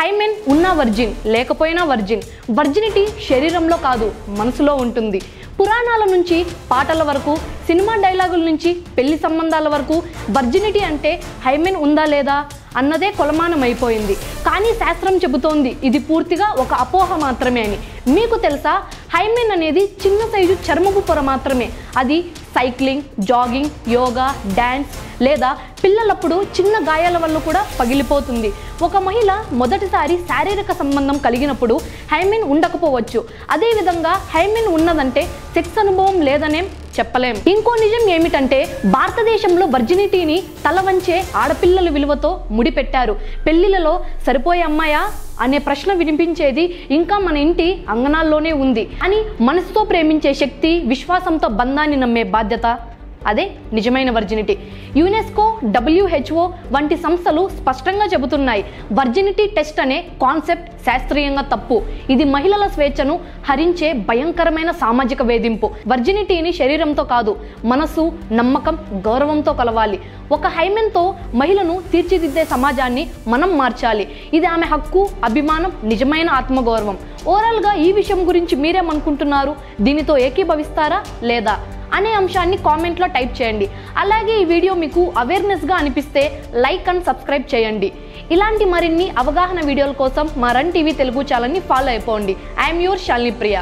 Hymen ఉన్నా virgin లేకపోయినా virgin. Virginity శరీరంలో కాదు మనసులో ఉంటుంది. పురాణాల నుంచి పాటల వరకు, సినిమా డైలాగుల నుంచి పెళ్లి సంబంధాల వరకు వర్జినిటీ అంటే హైమెన్ ఉందా లేదా అన్నదే కొలమానమైపోయింది. కానీ శాస్త్రం చెబుతోంది ఇది పూర్తిగా ఒక అపోహ మాత్రమే అని. మీకు తెలుసా, హైమెన్ అనేది చిన్న సైజు చర్మపు పొర మాత్రమే. అది సైక్లింగ్, జాగింగ్, యోగా, డ్యాన్స్ లేదా పిల్లలప్పుడు చిన్న గాయాల వల్ల కూడా పగిలిపోతుంది. ఒక మహిళ మొదటిసారి శారీరక సంబంధం కలిగినప్పుడు హైమెన్ ఉండకపోవచ్చు. అదేవిధంగా హైమెన్ ఉన్నదంటే సెక్స్ అనుభవం లేదనేం చెప్పలేం. ఇంకో నిజం ఏమిటంటే, భారతదేశంలో వర్జినిటీని తల వంచే ఆడపిల్లల విలువతో ముడిపెట్టారు. పెళ్లిలలో సరిపోయే అమ్మాయా అనే ప్రశ్న వినిపించేది ఇంకా మన ఇంటి అంగనాల్లోనే ఉంది అని మనసుతో ప్రేమించే శక్తి, విశ్వాసంతో బంధాన్ని నమ్మే బాధ్యత, అదే నిజమైన వర్జినిటీ. యునెస్కో, WHO వంటి సంస్థలు స్పష్టంగా చెబుతున్నాయి, వర్జినిటీ టెస్ట్ అనే కాన్సెప్ట్ శాస్త్రీయంగా తప్పు. ఇది మహిళల స్వేచ్ఛను హరించే భయంకరమైన సామాజిక వేధింపు. వర్జినిటీని శరీరంతో కాదు, మనసు, నమ్మకం, గౌరవంతో కలవాలి. ఒక హైమెన్తో మహిళను తీర్చిదిద్దే సమాజాన్ని మనం మార్చాలి. ఇది ఆమె హక్కు, అభిమానం, నిజమైన ఆత్మగౌరవం. ఓవరాల్గా ఈ విషయం గురించి మీరేమనుకుంటున్నారు? దీనితో ఏకీభవిస్తారా లేదా అనే అంశాన్ని కామెంట్లో టైప్ చేయండి. అలాగే ఈ వీడియో మీకు అవేర్నెస్గా అనిపిస్తే లైక్ అండ్ సబ్స్క్రైబ్ చేయండి. ఇలాంటి మరిన్ని అవగాహన వీడియోల కోసం మా రన్ టీవీ తెలుగు ఛానల్ని ఫాలో అయిపోండి. I'm your Shalini Priya.